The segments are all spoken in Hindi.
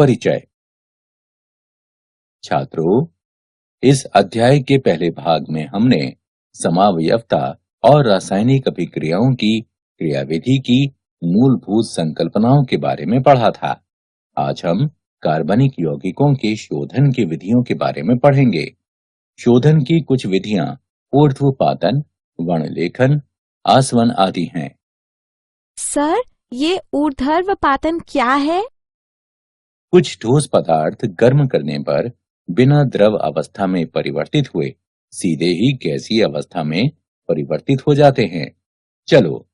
परिचय। छात्रों, इस अध्याय के पहले भाग में हमने समावयवता और रासायनिक अभिक्रियाओं की क्रियाविधि की मूलभूत संकल्पनाओं के बारे में पढ़ा था। आज हम कार्बनिक यौगिकों के शोधन की विधियों के बारे में पढ़ेंगे। शोधन की कुछ विधियां ऊर्ध्वपातन, वर्णलेखन, आसवन आदि हैं। सर, ये ऊर्ध्वपातन क्या है? कुछ ठोस पदार्थ गर्म करने पर बिना द्रव अवस्था में परिवर्तित हुए सीधे ही गैसीय अवस्था में परिवर्तित हो जाते हैं। चलो,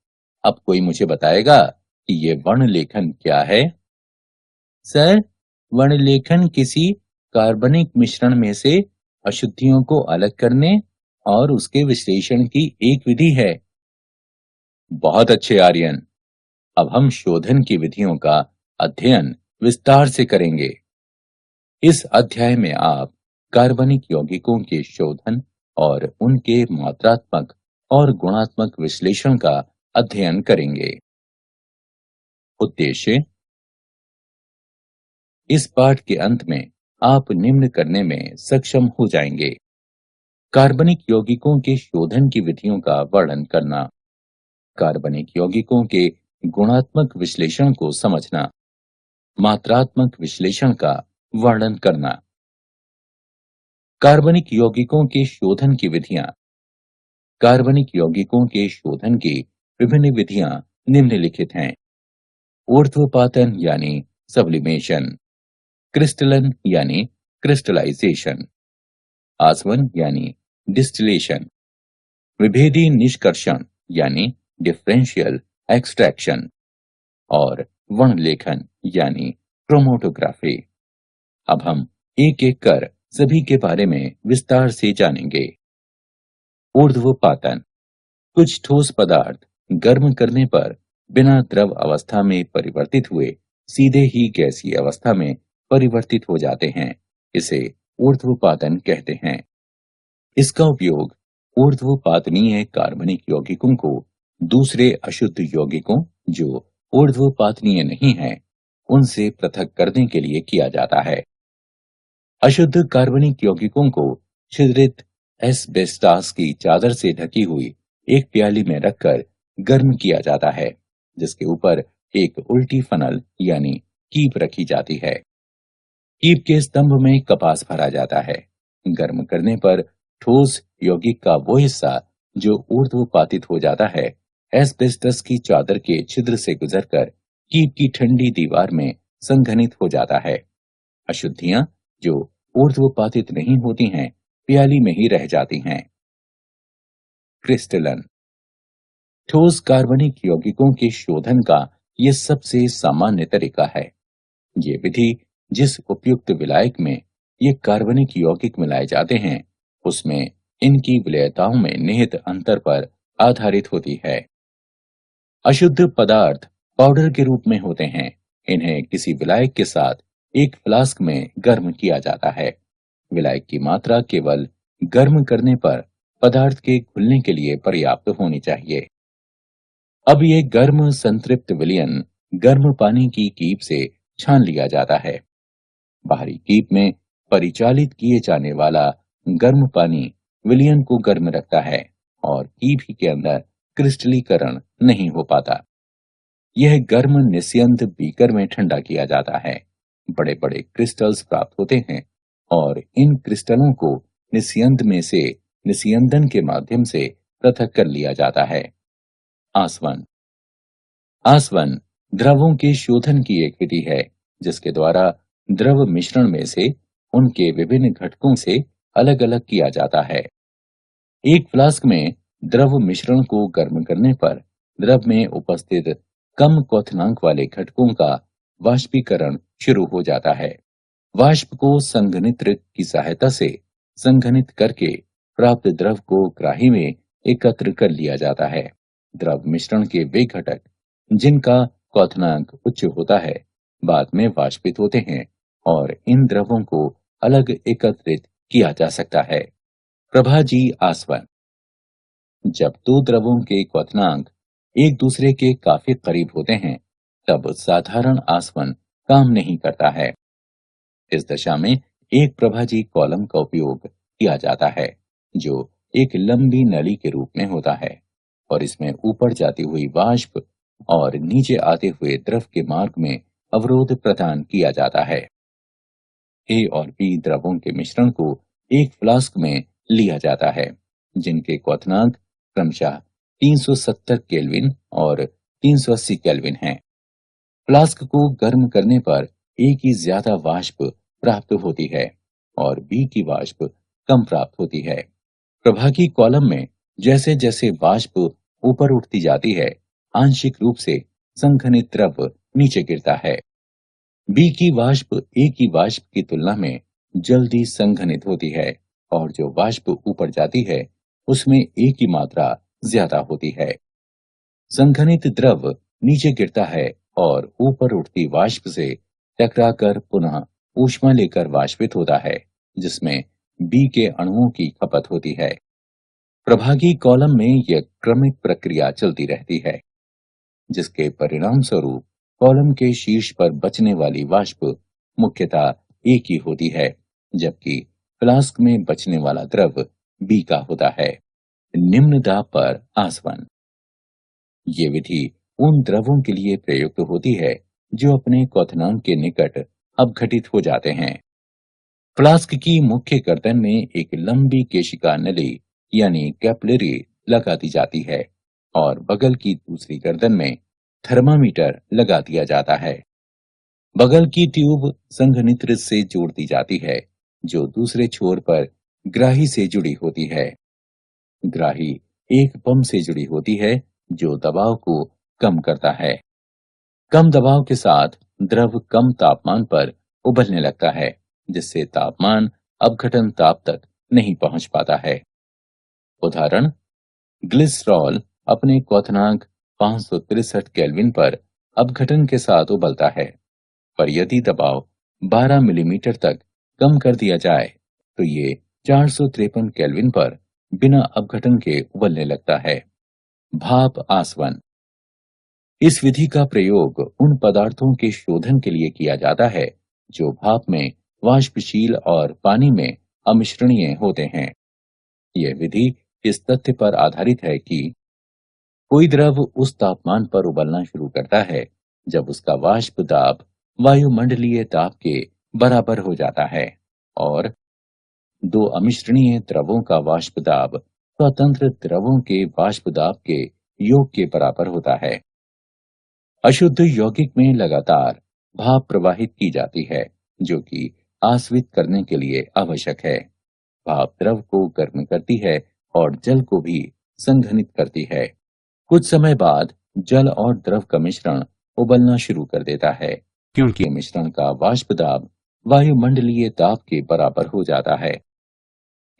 अब कोई मुझे बताएगा कि ये वर्णलेखन क्या है? सर, वर्णलेखन किसी कार्बनिक मिश्रण में से अशुद्धियों को अलग करने और उसके विश्लेषण की एक विधि है। बहुत अच्छे आर्यन। अब हम शोधन की विधियों का अध्ययन विस्तार से करेंगे। इस अध्याय में आप कार्बनिक यौगिकों के शोधन और उनके मात्रात्मक और गुणात्मक विश्लेषण का अध्ययन करेंगे। उद्देश्य: इस पाठ के अंत में आप निम्न करने में सक्षम हो जाएंगे। कार्बनिक यौगिकों के शोधन की विधियों का वर्णन करना, कार्बनिक यौगिकों के गुणात्मक विश्लेषण को समझना, मात्रात्मक विश्लेषण का वर्णन करना। कार्बनिक यौगिकों के शोधन की विधियां। कार्बनिक यौगिकों के शोधन की विभिन्न विधियां निम्नलिखित हैं। ऊर्ध्वपातन यानी सब्लिमेशन, क्रिस्टलन यानी क्रिस्टलाइजेशन, आसवन यानी डिस्टिलेशन, विभेदी निष्कर्षण यानी डिफरेंशियल एक्सट्रैक्शन और वर्णलेखन यानी क्रोमैटोग्राफी। अब हम एक एक कर सभी के बारे में विस्तार से जानेंगे। ऊर्ध्वपातन: कुछ ठोस पदार्थ गर्म करने पर बिना द्रव अवस्था में परिवर्तित हुए सीधे ही गैसीय अवस्था में परिवर्तित हो जाते हैं। इसे ऊर्ध्वपातन कहते हैं। इसका उपयोग ऊर्ध्वपातनीय कार्बनिक यौगिकों को दूसरे अशुद्ध यौगिकों जो ऊर्ध्वपातनीय नहीं हैं, उनसे पृथक करने के लिए किया जाता है। अशुद्ध कार्बनिक यौगिकों को छिद्रित एस्बेस्टास की चादर से ढकी हुई एक प्याली में रखकर गर्म किया जाता है, जिसके ऊपर एक उल्टी फनल यानी कीप रखी जाती है। कीप के स्तंभ में कपास भरा जाता है। गर्म करने पर ठोस यौगिक का वो हिस्सा जो ऊर्ध्वपातित हो जाता है, एस्बेस्टस की चादर के छिद्र से गुजरकर कीप की ठंडी दीवार में संघनित हो जाता है। अशुद्धियां जो ऊर्ध्वपातित नहीं होती हैं, प्याली में ही रह जाती हैं। क्रिस्टलन: ठोस कार्बनिक यौगिकों के शोधन का यह सबसे सामान्य तरीका है। ये विधि जिस उपयुक्त विलायक में ये कार्बनिक यौगिक मिलाए जाते हैं, उसमें इनकी विलेयताओं में निहित अंतर पर आधारित होती है। अशुद्ध पदार्थ पाउडर के रूप में होते हैं। इन्हें किसी विलायक के साथ एक फ्लास्क में गर्म किया जाता है। विलायक की मात्रा केवल गर्म करने पर पदार्थ के घुलने के लिए पर्याप्त होनी चाहिए। अब ये गर्म संतृप्त विलयन गर्म पानी की कीप से छान लिया जाता है। बाहरी कीप में परिचालित किए जाने वाला गर्म पानी विलयन को गर्म रखता है और कीप ही के अंदर क्रिस्टलीकरण नहीं हो पाता। यह गर्म निस्यंद बीकर में ठंडा किया जाता है। बड़े बड़े क्रिस्टल्स प्राप्त होते हैं और इन क्रिस्टलों को निस्यंद में से निस्यंदन के माध्यम से पृथक कर लिया जाता है। आसवन: आसवन द्रवों के शोधन की एक विधि है, जिसके द्वारा द्रव मिश्रण में से उनके विभिन्न घटकों से अलग अलग किया जाता है। एक फ्लास्क में द्रव मिश्रण को गर्म करने पर द्रव में उपस्थित कम क्वथनांक वाले घटकों का वाष्पीकरण शुरू हो जाता है। वाष्प को संघनित्र की सहायता से संघनित करके प्राप्त द्रव को ग्राही में एकत्र कर लिया जाता है। द्रव मिश्रण के वे घटक जिनका क्वथनांक उच्च होता है, बाद में वाष्पित होते हैं और इन द्रवों को अलग एकत्रित किया जा सकता है। प्रभाजी आसवन: जब दो द्रवों के क्वथनांक एक दूसरे के काफी करीब होते हैं, तब साधारण आसवन काम नहीं करता है। इस दशा में एक प्रभाजी कॉलम का उपयोग किया जाता है, जो एक लंबी नली के रूप में होता है और इसमें ऊपर जाती हुई वाष्प और नीचे आते हुए द्रव के मार्ग में अवरोध प्रदान किया जाता है। ए और बी द्रवों के मिश्रण को एक फ्लास्क में लिया जाता है, जिनके क्वथनांक क्रमशः 370 केल्विन और 380 केल्विन हैं। फ्लास्क को गर्म करने पर ए की ज्यादा वाष्प प्राप्त होती है और बी की वाष्प कम प्राप्त होती है। प्रभागी कॉलम में जैसे जैसे वाष्प ऊपर उठती जाती है, आंशिक रूप से संघनित द्रव नीचे गिरता है। बी की वाष्प ए की वाष्प की तुलना में जल्दी संघनित होती है और जो वाष्प ऊपर जाती है उसमें ए की मात्रा ज्यादा होती है। संघनित द्रव नीचे गिरता है और ऊपर उठती वाष्प से टकराकर पुनः ऊष्मा लेकर वाष्पित होता है, जिसमें बी के अणुओं की खपत होती है। प्रभागी कॉलम में यह क्रमिक प्रक्रिया चलती रहती है, जिसके परिणाम स्वरूप कॉलम के शीर्ष पर बचने वाली वाष्प मुख्यतः ए की होती है, जबकि फ्लास्क में बचने वाला द्रव बी का होता है। निम्न दाब पर आसवन। ये विधि उन द्रवों के लिए प्रयुक्त होती है जो अपने क्वथनांक के निकट अपघटित हो जाते हैं। फ्लास्क की मुख्य गर्दन में एक लंबी केशिका नली यानी कैपिलरी लगा दी जाती है और बगल की दूसरी गर्दन में थर्मामीटर लगा दिया जाता है। बगल की ट्यूब संघनित्र से जोड़ दी जाती है, जो दूसरे छोर पर ग्राही से जुड़ी होती है। ग्राही एक पंप से जुड़ी होती है जो दबाव को कम करता है। कम दबाव के साथ द्रव कम तापमान पर उबलने लगता है, जिससे तापमान अपघटन ताप तक नहीं पहुंच पाता है। उदाहरण, ग्लिसरॉल अपने क्वथनांक 563 केल्विन पर अपघटन के साथ उबलता है, पर यदि दबाव 12 मिलीमीटर तक कम कर दिया जाए तो ये 453 केल्विन पर बिना अपघटन के उबलने लगता है। भाप आसवन। इस विधि का प्रयोग उन पदार्थों के शोधन के लिए किया जाता है जो भाप में वाष्पशील और पानी में अमिश्रणीय होते हैं। यह विधि इस तथ्य पर आधारित है कि कोई द्रव उस तापमान पर उबलना शुरू करता है जब उसका वाष्प दाब वायुमंडलीय दाब के बराबर हो जाता है और दो अमिश्रणीय द्रवों का वाष्प दाब स्वतंत्र द्रवों के वाष्प दाब के योग के बराबर होता है। अशुद्ध यौगिक में लगातार भाप प्रवाहित की जाती है, जो कि आस्वित करने के लिए आवश्यक है। भाप द्रव को गर्म करती है और जल को भी संघनित करती है। कुछ समय बाद जल और द्रव का मिश्रण उबलना शुरू कर देता है, क्योंकि मिश्रण का वाष्प दाब वायुमंडलीय दाब के बराबर हो जाता है।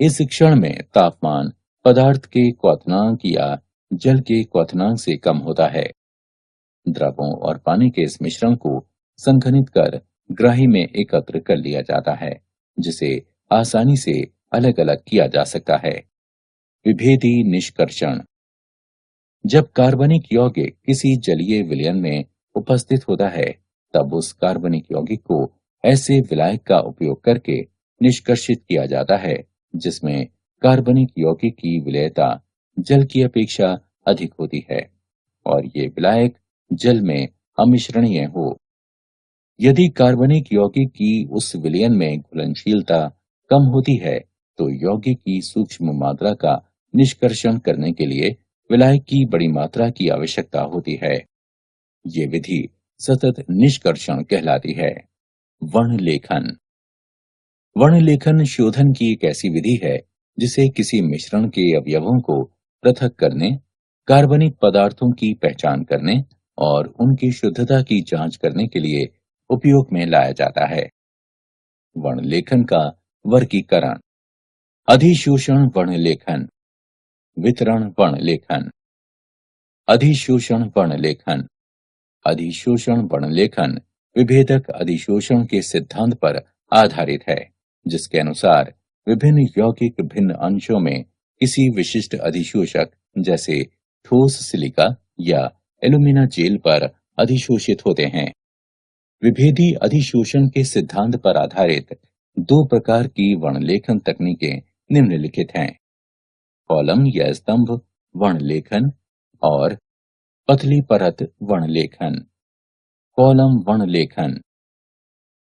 इस क्षण में तापमान पदार्थ के क्वथनांक या जल के क्वथनांक से कम होता है। द्रवों और पानी के इस मिश्रण को संघनित कर ग्राही में एकत्र कर लिया जाता है, जिसे आसानी से अलग अलग किया जा सकता है। विभेदी निष्कर्षण। जब कार्बनिक यौगिक किसी जलीय विलयन में उपस्थित होता है, तब उस कार्बनिक यौगिक को ऐसे विलायक का उपयोग करके निष्कर्षित किया जाता है जिसमें कार्बनिक यौगिक की विलेयता जल की अपेक्षा अधिक होती है और ये विलायक जल में अमिश्रणीय हो। यदि कार्बनिक यौगिक की उस विलयन में घुलनशीलता कम होती है तो यौगिक की सूक्ष्म मात्रा का निष्कर्षण करने के लिए विलायक की बड़ी मात्रा की आवश्यकता होती है। ये विधि सतत निष्कर्षण कहलाती है। वर्णलेखन। वर्णलेखन शोधन की एक ऐसी विधि है जिसे किसी मिश्रण के अवयवों को पृथक करने, कार्बनिक पदार्थों की पहचान करने और उनकी शुद्धता की जांच करने के लिए उपयोग में लाया जाता है। वर्णलेखन का वर्गीकरण। अधिशोषण वर्णलेखन, वितरण वर्णलेखन। अधिशोषण वर्णलेखन। अधिशोषण वर्णलेखन विभेदक अधिशोषण के सिद्धांत पर आधारित है, जिसके अनुसार विभिन्न यौगिक भिन्न अंशों में किसी विशिष्ट अधिशोषक जैसे ठोस सिलिका या एल्यूमिना जेल पर अधिशोषित होते हैं। विभेदी अधिशोषण के सिद्धांत पर आधारित दो प्रकार की वर्णलेखन तकनीकें निम्नलिखित हैं। कॉलम या स्तंभ वर्णलेखन और पतली परत वर्णलेखन। कॉलम वर्णलेखन,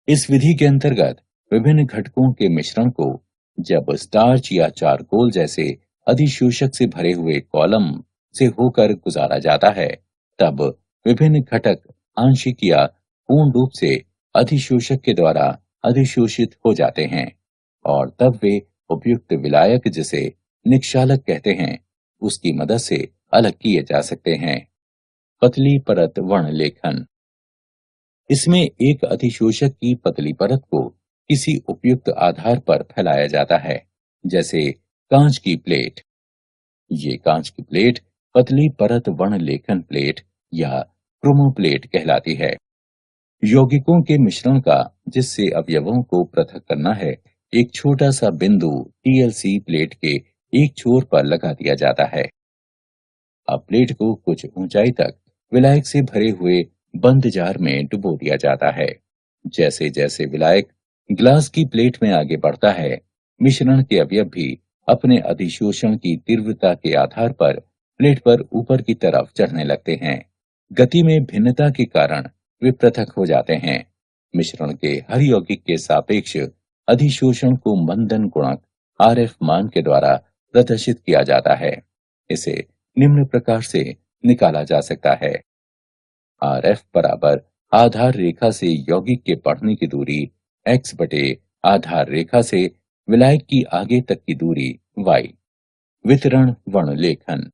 इस विधि के अंतर्गत विभिन्न घटकों के मिश्रण को जब स्टार्च या चारकोल जैसे अधिशोषक से भरे हुए कॉलम से होकर गुजारा जाता है, तब विभिन्न घटक आंशिक या पूर्ण रूप से अधिशोषक के द्वारा अधिशोषित हो जाते हैं और तब वे उपयुक्त विलायक, जिसे निक्षालक कहते हैं, उसकी मदद से अलग किए जा सकते हैं। पतली परत वर्णलेखन, इसमें एक अधिशोषक की पतली परत को किसी उपयुक्त आधार पर फैलाया जाता है, जैसे कांच की प्लेट। ये कांच की प्लेट पतली परत वर्णलेखन प्लेट या क्रोमोप्लेट कहलाती है। यौगिकों के मिश्रण का जिससे अवयवों को पृथक करना है, एक छोटा सा बिंदु टीएलसी प्लेट के एक छोर पर लगा दिया जाता है। अब प्लेट को कुछ ऊंचाई तक विलायक से भरे हुए बंद जार में डुबो दिया जाता है। जैसे जैसे विलायक ग्लास की प्लेट में आगे बढ़ता है, मिश्रण के अवयव भी अपने अधिशोषण की तीव्रता के आधार पर प्लेट पर ऊपर की तरफ चढ़ने लगते हैं। गति में भिन्नता के कारण वे पृथक हो जाते हैं। मिश्रण के हर यौगिक के सापेक्ष अधिशोषण को मंदन गुणक आरएफ मान के द्वारा प्रदर्शित किया जाता है। इसे निम्न प्रकार से निकाला जा सकता है। आरएफ बराबर आधार रेखा से यौगिक के बढ़ने की दूरी x बटे आधार रेखा से विलायक की आगे तक की दूरी y। वितरण वर्णलेखन,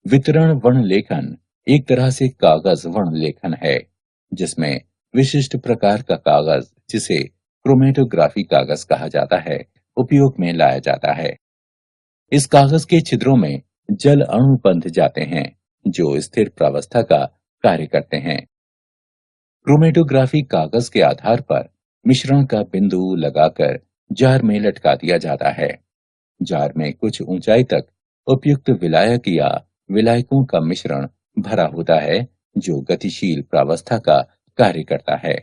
वितरण वर्णलेखन एक तरह से कागज वर्णलेखन है, जिसमें विशिष्ट प्रकार का कागज, जिसे क्रोमेटोग्राफी कागज कहा जाता है, उपयोग में लाया जाता है। इस कागज के छिद्रों में जल अणु बंध जाते हैं, जो स्थिर प्रावस्था का कार्य करते हैं। क्रोमेटोग्राफी कागज के आधार पर मिश्रण का बिंदु लगाकर जार में लटका दिया जाता है। जार में कुछ ऊंचाई तक उपयुक्त विलायक या विलायकों का मिश्रण भरा होता है, जो गतिशील प्रावस्था का कार्य करता है।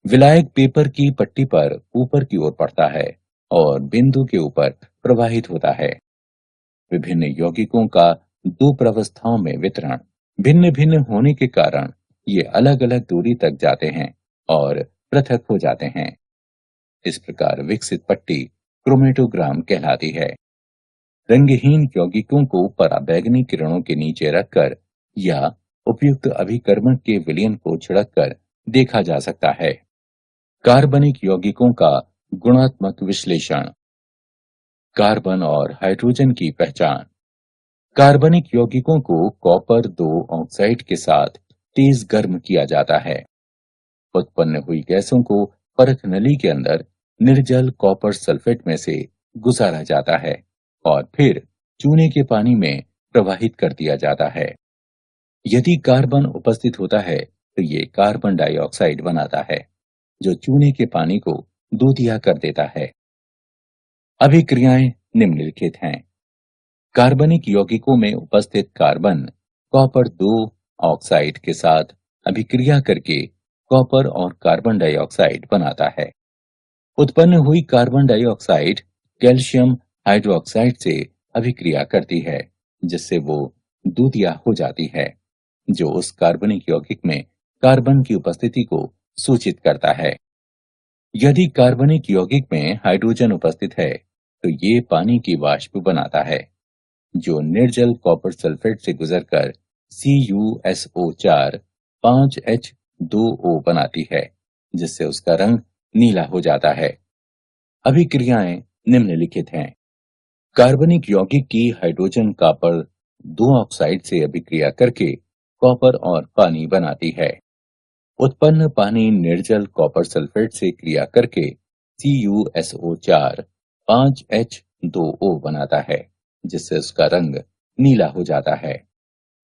विलायक पेपर की पट्टी पर ऊपर की ओर पड़ता है और बिंदु के ऊपर प्रवाहित होता है। विभिन्न यौगिकों का दो प्रावस्थाओं में वितरण भिन्न भिन्न होने के कारण ये अलग अलग दूरी तक जाते हैं और पृथक हो जाते हैं। इस प्रकार विकसित पट्टी क्रोमेटोग्राम कहलाती है। रंगहीन यौगिकों को पराबैंगनी किरणों के नीचे रखकर या उपयुक्त अभिकर्मक के विलयन को छिड़ककर देखा जा सकता है। कार्बनिक यौगिकों का गुणात्मक विश्लेषण, कार्बन और हाइड्रोजन की पहचान। कार्बनिक यौगिकों को कॉपर 2 ऑक्साइड के साथ तेज गर्म किया जाता है। उत्पन्न हुई गैसों को परख नली के अंदर निर्जल कॉपर सल्फेट में से गुजारा जाता है और फिर चूने के पानी में प्रवाहित कर दिया जाता है। यदि कार्बन उपस्थित होता है तो ये कार्बन डाइऑक्साइड बनाता है, जो चूने के पानी को दूधिया कर देता है। अभिक्रियाएं निम्नलिखित हैं। कार्बनिक यौगिकों में उपस्थित कार्बन कॉपर 2 ऑक्साइड के साथ अभिक्रिया करके कॉपर और कार्बन डाइऑक्साइड बनाता है। उत्पन्न हुई कार्बन डाइऑक्साइड कैल्शियम हाइड्रोक्साइड से अभिक्रिया करती है, जिससे वो दूधिया हो जाती है, जो उस कार्बनिक यौगिक में कार्बन की उपस्थिति को सूचित करता है। यदि कार्बनिक यौगिक में हाइड्रोजन उपस्थित है तो ये पानी की वाष्प बनाता है, जो निर्जल कॉपर सल्फेट से गुजरकर CuSO4 5H2O बनाती है, जिससे उसका रंग नीला हो जाता है। अभिक्रियाएं निम्नलिखित हैं। कार्बनिक यौगिक की हाइड्रोजन कॉपर 2 ऑक्साइड से अभिक्रिया करके कॉपर और पानी बनाती है। उत्पन्न पानी निर्जल कॉपर सल्फेट से क्रिया करके CuSO4 5H2O बनाता है, जिससे उसका रंग नीला हो जाता है।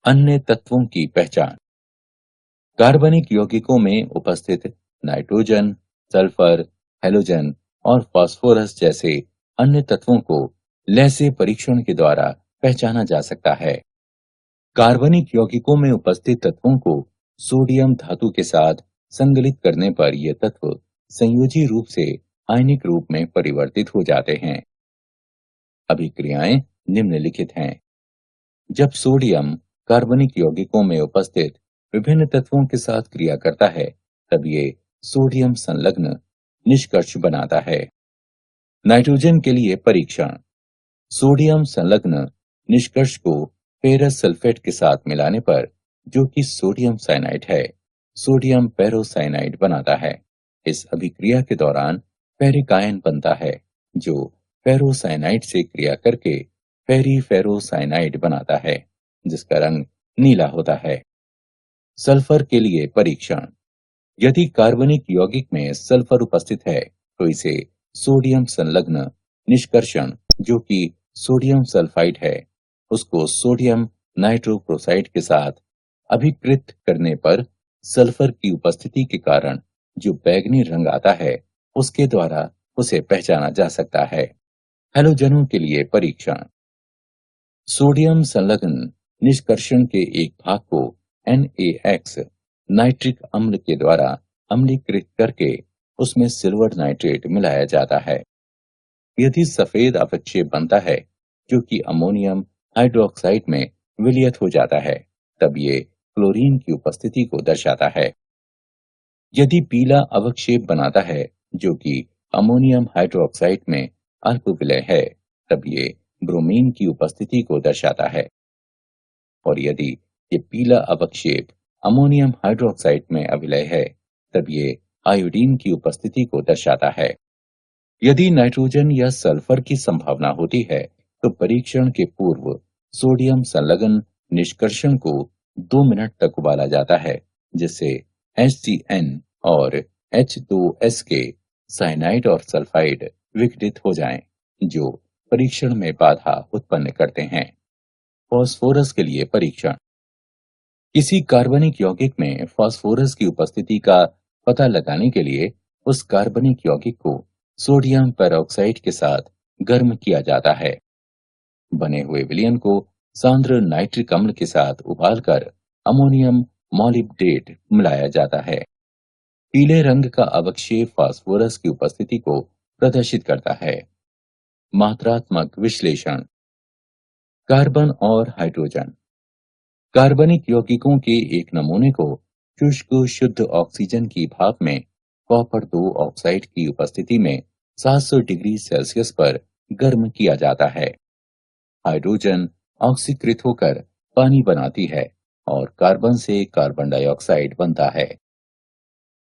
अन्य तत्वों की पहचान। कार्बनिक यौगिकों में उपस्थित नाइट्रोजन, सल्फर, हैलोजन और फास्फोरस जैसे अन्य तत्वों को लैसे परीक्षण के द्वारा पहचाना जा सकता है। कार्बनिक यौगिकों में उपस्थित तत्वों को सोडियम धातु के साथ संगलित करने पर ये तत्व संयोजी रूप से आयनिक रूप में परिवर्तित हो जाते हैं। अभिक्रियाएं निम्नलिखित हैं। जब सोडियम कार्बनिक यौगिकों में उपस्थित विभिन्न तत्वों के साथ क्रिया करता है, तब ये सोडियम संलग्न निष्कर्ष बनाता है। नाइट्रोजन के लिए परीक्षण। सोडियम संलग्न निष्कर्ष को फेरस सल्फेट के साथ मिलाने पर, जो कि सोडियम साइनाइड है, सोडियम पेरोसाइनाइड बनाता है। इस अभिक्रिया के दौरान फेरिक आयन बनता है, जो फेरोसाइनाइड से क्रिया करके फेरीफेरोसाइनाइड बनाता है, जिसका रंग नीला होता है। सल्फर के लिए परीक्षण। यदि कार्बनिक यौगिक में सल्फर उपस्थित है, तो इसे सोडियम संलग्न निष्कर्षण, जो कि सोडियम सल्फाइड है, उसको सोडियम नाइट्रोक्लोराइड के साथ अभिकृत करने पर सल्फर की उपस्थिति के कारण जो बैंगनी रंग आता है, उसके द्वारा उसे पहचाना जा सकता है। हैलोजनों के लिए परीक्षण। सोडियम संलग्न निष्कर्षण के एक भाग को NaX नाइट्रिक अम्ल के द्वारा अम्लीकृत करके उसमें सिल्वर नाइट्रेट मिलाया जाता है। यदि सफेद अवक्षेप बनता है, जो कि अमोनियम हाइड्रोक्साइड में विलयित हो जाता है, तब ये क्लोरीन की उपस्थिति को दर्शाता है। यदि पीला अवक्षेप बनाता है, जो कि अमोनियम हाइड्रोक्साइड में अल्प विलय है, तब ये ब्रोमीन की उपस्थिति को दर्शाता है। और यदि ये पीला अवक्षेप अमोनियम हाइड्रोक्साइड में अविलय है, तब ये आयोडीन की उपस्थिति को दर्शाता है। यदि नाइट्रोजन या सल्फर की संभावना होती है, तो परीक्षण के पूर्व सोडियम संलग्न निष्कर्षण को 2 मिनट तक उबाला जाता है, जिससे HCN और H2S के साइनाइड और सल्फाइड विघटित हो जाएं, जो परीक्षण में बाधा उत्पन्न करते हैं। फास्फोरस के लिए परीक्षण। किसी कार्बनिक यौगिक में फास्फोरस की उपस्थिति का पता लगाने के लिए उस कार्बनिक यौगिक को सोडियम पेरोक्साइड के साथ गर्म किया जाता है। बने हुए विलयन को सांद्र नाइट्रिक अम्ल के साथ उबालकर अमोनियम मॉलिब्डेट मिलाया जाता है। पीले रंग का अवक्षेप फास्फोरस की उपस्थिति को प्रदर्शित करता है। मात्रात्मक विश्लेषण। कार्बन और हाइड्रोजन। कार्बनिक यौगिकों के एक नमूने को शुष्क शुद्ध ऑक्सीजन की भाप में कॉपर 2 ऑक्साइड की उपस्थिति में 700 डिग्री सेल्सियस पर गर्म किया जाता है। हाइड्रोजन ऑक्सीकृत होकर पानी बनाती है और कार्बन से कार्बन डाइऑक्साइड बनता है।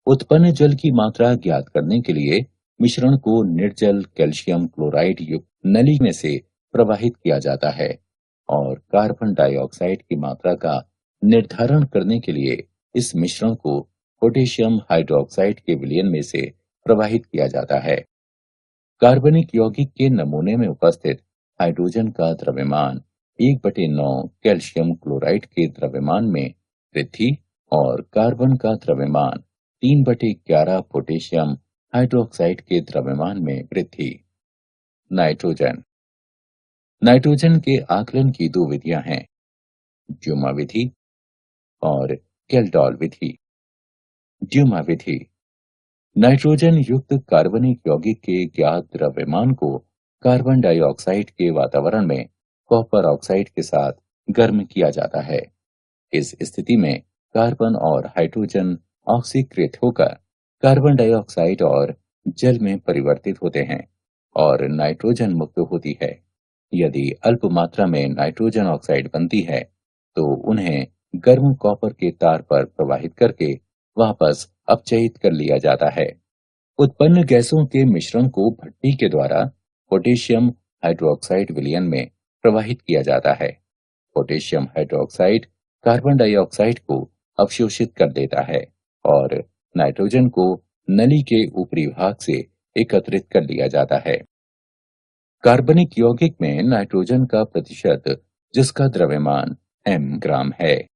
उत्पन्न जल की मात्रा ज्ञात करने के लिए मिश्रण को निर्जल कैल्शियम क्लोराइड युक्त नली में से प्रवाहित किया जाता है और कार्बन डाइऑक्साइड की मात्रा का निर्धारण करने के लिए इस मिश्रण को पोटेशियम हाइड्रोक्साइड के विलयन में से प्रवाहित किया जाता है। कार्बनिक यौगिक के नमूने में उपस्थित हाइड्रोजन का द्रव्यमान 1/9 कैल्शियम क्लोराइड के द्रव्यमान में वृद्धि और कार्बन का द्रव्यमान 3/11 पोटेशियम हाइड्रोक्साइड के द्रव्यमान में वृद्धि। नाइट्रोजन। नाइट्रोजन के आकलन की 2 विधियां हैं, ड्यूमा विधि और केल्डॉल विधि। ड्यूमा विधि नाइट्रोजन युक्त कार्बनिक यौगिक के ज्ञात द्रव्यमान को कार्बन डाइऑक्साइड के वातावरण में कॉपर ऑक्साइड के साथ गर्म किया जाता है। इस स्थिति में कार्बन और हाइड्रोजन ऑक्सीकृत होकर कार्बन डाइऑक्साइड और जल में परिवर्तित होते हैं और नाइट्रोजन मुक्त होती है। यदि अल्प मात्रा में नाइट्रोजन ऑक्साइड बनती है, तो उन्हें गर्म कॉपर के तार पर प्रवाहित करके वापस अपचयित कर लिया जाता है। उत्पन्न गैसों के मिश्रण को भट्टी के द्वारा पोटेशियम हाइड्रोक्साइड विलयन में प्रवाहित किया जाता है। पोटेशियम हाइड्रोक्साइड कार्बन डाइऑक्साइड को अवशोषित कर देता है और नाइट्रोजन को नली के ऊपरी भाग से एकत्रित कर लिया जाता है। कार्बनिक यौगिक में नाइट्रोजन का प्रतिशत, जिसका द्रव्यमान m ग्राम है,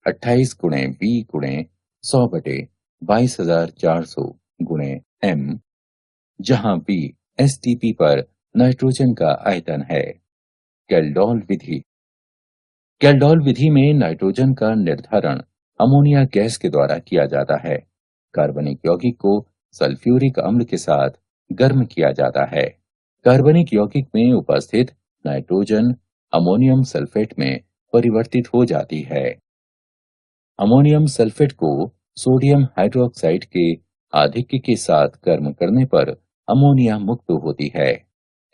28 गुणे V गुणे 100/22,400 गुणे m, जहां V STP पर नाइट्रोजन का आयतन है। केल्डॉल विधि। केल्डॉल विधि में नाइट्रोजन का निर्धारण अमोनिया गैस के द्वारा किया जाता है। कार्बनिक यौगिक को सल्फ्यूरिक अम्ल के साथ गर्म किया जाता है। कार्बनिक यौगिक में उपस्थित नाइट्रोजन अमोनियम सल्फेट में परिवर्तित हो जाती है। अमोनियम सल्फेट को सोडियम हाइड्रोक्साइड के आधिक्य के साथ गर्म करने पर अमोनिया मुक्त होती है।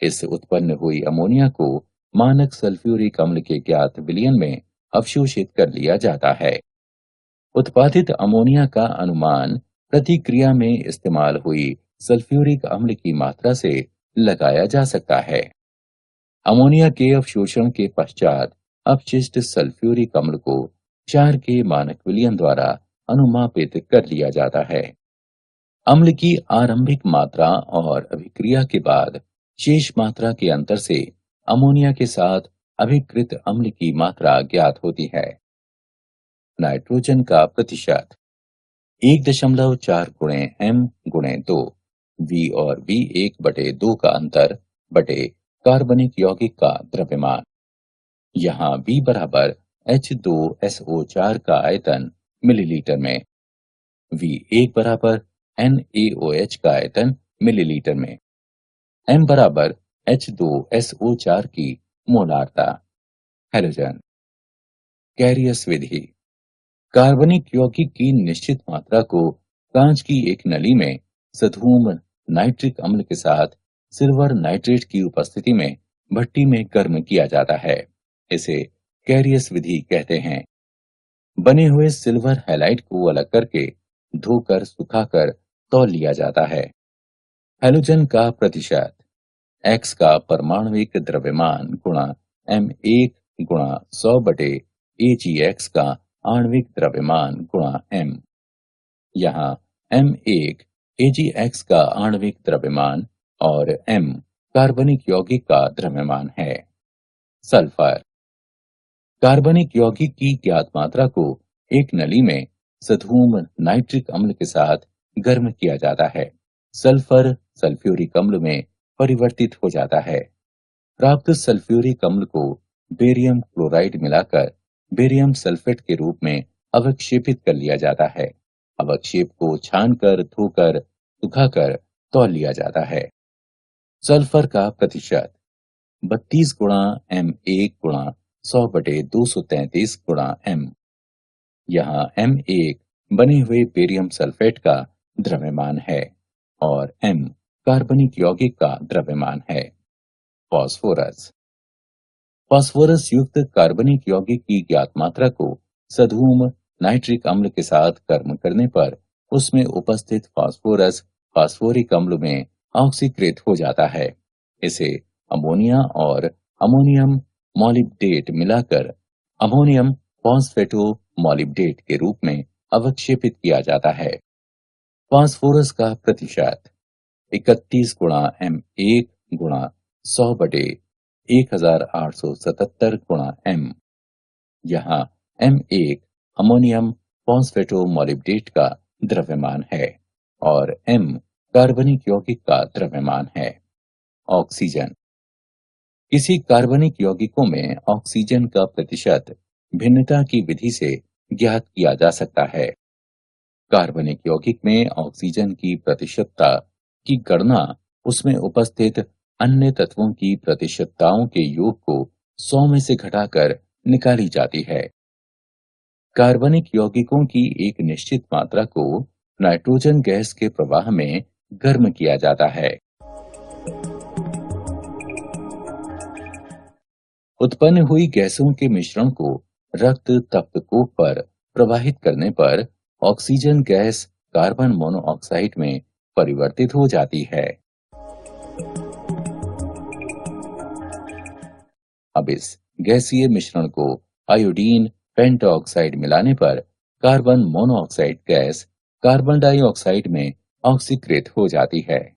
इस उत्पन्न हुई अमोनिया को मानक सल्फ्यूरिक अम्ल के ज्ञात विलयन में अवशोषित कर लिया जाता है। उत्पादित अमोनिया का अनुमान प्रतिक्रिया में इस्तेमाल हुई सल्फ्यूरिक अम्ल की मात्रा से लगाया जा सकता है। अमोनिया के अवशोषण के पश्चात अपशिष्ट सल्फ्यूरिक अम्ल को क्षार के मानक विलयन द्वारा अनुमापित कर लिया जाता है। अम्ल की आरंभिक मात्रा और अभिक्रिया के बाद शेष मात्रा के अंतर से अमोनिया के साथ अभिकृत अम्ल की मात्रा ज्ञात होती है। नाइट्रोजन का प्रतिशत 1.4 गुणे m गुणे 2 V और V1/2 का अंतर बटे कार्बनिक यौगिक का द्रव्यमान। यहाँ V बराबर H2SO4 का आयतन मिलीलीटर में, V1 बराबर NaOH का आयतन मिलीलीटर में, m बराबर H2SO4 की मोलारता। हैलोजन कैरियस विधि। कार्बनिक यौगिक की निश्चित मात्रा को कांच की एक नली में सधूम नाइट्रिक अम्ल के साथ सिल्वर नाइट्रेट की उपस्थिति में भट्टी में गर्म किया जाता है। इसे कैरियस विधि कहते हैं। बने हुए सिल्वर हैलाइड को अलग करके धोकर सुखाकर तौल लिया जाता है। हैलोजन का प्रतिशत X का परमाणविक द्रव्यमान गुणा M1 गुणा 100/Agx का आणविक द्रव्यमान गुणा m। यहाँ m1 Agx का आणविक द्रव्यमान और m कार्बनिक यौगिक का द्रव्यमान है। सल्फर। कार्बनिक यौगिक की ज्ञात मात्रा को एक नली में सधूम नाइट्रिक अम्ल के साथ गर्म किया जाता है। सल्फर सल्फ्यूरिक अम्ल में परिवर्तित हो जाता है। प्राप्त सल्फ्यूरिक अम्ल को बेरियम क्लोराइड मिलाकर बेरियम सल्फेट के रूप में अवक्षेपित कर लिया जाता है। अवक्षेप को छानकर धोकर सुखाकर तौल लिया जाता है। सल्फर का प्रतिशत 32 गुणा M1 गुणा 100/233 गुणा m। यहाँ M1 बने हुए बेरियम सल्फेट का द्रव्यमान है और m कार्बनिक यौगिक का द्रव्यमान है। फास्फोरस। फास्फोरस युक्त कार्बनिक यौगिक की ज्ञात मात्रा को सधूम नाइट्रिक अम्ल के साथ गर्म करने पर उसमें उपस्थित फास्फोरस फास्फोरिक अम्ल में ऑक्सीकृत हो जाता है। इसे अमोनिया और अमोनियम मॉलिब्डेट मिलाकर अमोनियम फॉस्फेटो मॉलिब्डेट के रूप में अवक्षेपित किया जाता है। फास्फोरस का प्रतिशत 31 गुणा M1 गुणा 100/1877 गुणा m। यहाँ M1 अमोनियम फॉस्फेटो मॉलिब्डेट का द्रव्यमान है और m कार्बनिक यौगिक का द्रव्यमान है। ऑक्सीजन। किसी कार्बनिक यौगिकों में ऑक्सीजन का प्रतिशत भिन्नता की विधि से ज्ञात किया जा सकता है। कार्बनिक यौगिक में ऑक्सीजन की प्रतिशतता की गणना उसमें उपस्थित अन्य तत्वों की प्रतिशतताओं के योग को 100 में से घटाकर निकाली जाती है। कार्बनिक यौगिकों की एक निश्चित मात्रा को नाइट्रोजन गैस के प्रवाह में गर्म किया जाता है। उत्पन्न हुई गैसों के मिश्रण को रक्त तप्तकोप पर प्रवाहित करने पर ऑक्सीजन गैस कार्बन मोनोऑक्साइड में परिवर्तित हो जाती है। अब इस गैसीय मिश्रण को आयोडीन पेंटॉक्साइड मिलाने पर carbon monoxide gas carbon dioxide में ऑक्सीकृत हो जाती है।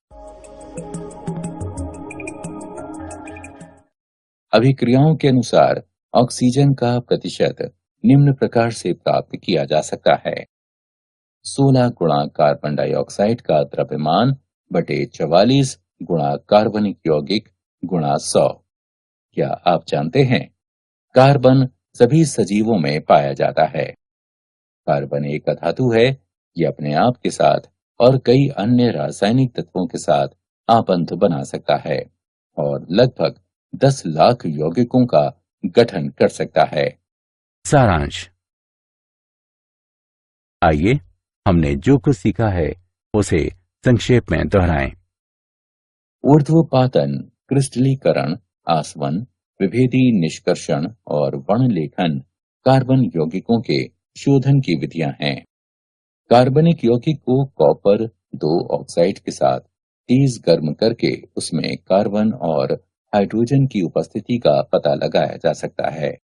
अभिक्रियाओं के अनुसार ऑक्सीजन का प्रतिशत निम्न प्रकार से प्राप्त किया जा सकता है। 16 गुणा कार्बन डाइऑक्साइड का द्रव्यमान बटे 44 गुणा कार्बनिक यौगिक गुणा 100। क्या आप जानते हैं कार्बन सभी सजीवों में पाया जाता है। कार्बन एक धातु है ये अपने आप के साथ और कई अन्य रासायनिक तत्वों के साथ आपंत बना सकता है और लगभग 10 लाख यौगिकों का गठन कर सकता है। सारांश। आइए हमने जो कुछ सीखा है उसे संक्षेप में दोहराएं। ऊर्ध्वपातन, क्रिस्टलीकरण, आसवन, विभेदी निष्कर्षण और वर्णलेखन कार्बन यौगिकों के शोधन की विधियां हैं। कार्बनिक यौगिक को कॉपर 2 ऑक्साइड के साथ तेज गर्म करके उसमें कार्बन और हाइड्रोजन की उपस्थिति का पता लगाया जा सकता है।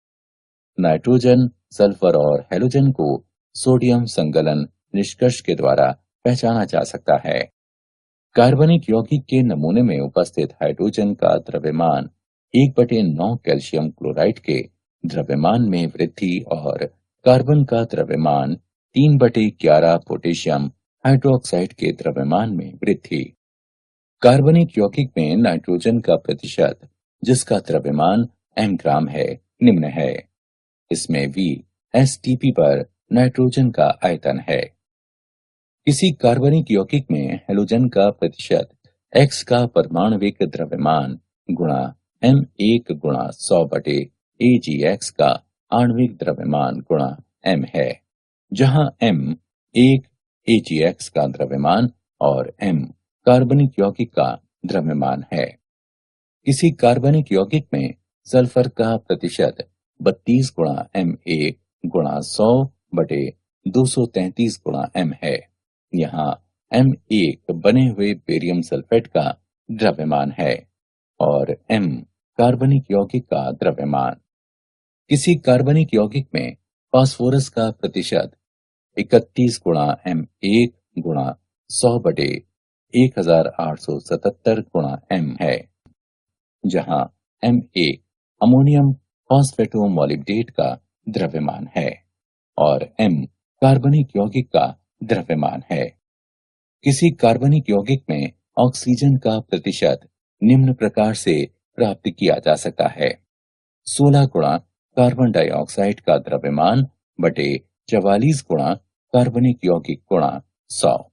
नाइट्रोजन, सल्फर और हैलोजन को सोडियम संगलन निष्कर्ष के द्वारा पहचाना जा सकता है। कार्बनिक यौगिक के नमूने में उपस्थित हाइड्रोजन का द्रव्यमान 1/9 कैल्शियम क्लोराइड के द्रव्यमान में वृद्धि और कार्बन का द्रव्यमान 3/11 पोटेशियम हाइड्रोक्साइड के द्रव्यमान में वृद्धि। कार्बनिक यौगिक में नाइट्रोजन का प्रतिशत, जिसका द्रव्यमान m ग्राम है, निम्न है। इसमें V STP पर नाइट्रोजन का आयतन है। किसी कार्बनिक यौगिक में हैलोजन का प्रतिशत X का परमाणविक द्रव्यमान गुणा M1 गुणा 100/AgX का आणविक द्रव्यमान गुणा M है, जहां M 1 AgX का द्रव्यमान और M कार्बनिक यौगिक का द्रव्यमान है। किसी कार्बनिक यौगिक में सल्फर का प्रतिशत 32 गुणा M1 गुणा 100/233 गुणा M है। यहाँ M1 बने हुए बेरियम सल्फेट का द्रव्यमान है और M कार्बनिक यौगिक का द्रव्यमान। किसी कार्बनिक यौगिक में फास्फोरस का प्रतिशत 31 गुणा M1 गुणा 100/1877 गुणा M है, जहां M1 अमोनियम फॉस्फेटोमोलिब्डेट का द्रव्यमान है और M कार्बनिक यौगिक का द्रव्यमान है। किसी कार्बनिक यौगिक में ऑक्सीजन का प्रतिशत निम्न प्रकार से प्राप्त किया जा सकता है: 16 गुणा कार्बन डाइऑक्साइड का द्रव्यमान बटे 44 गुणा कार्बनिक यौगिक गुणा 100।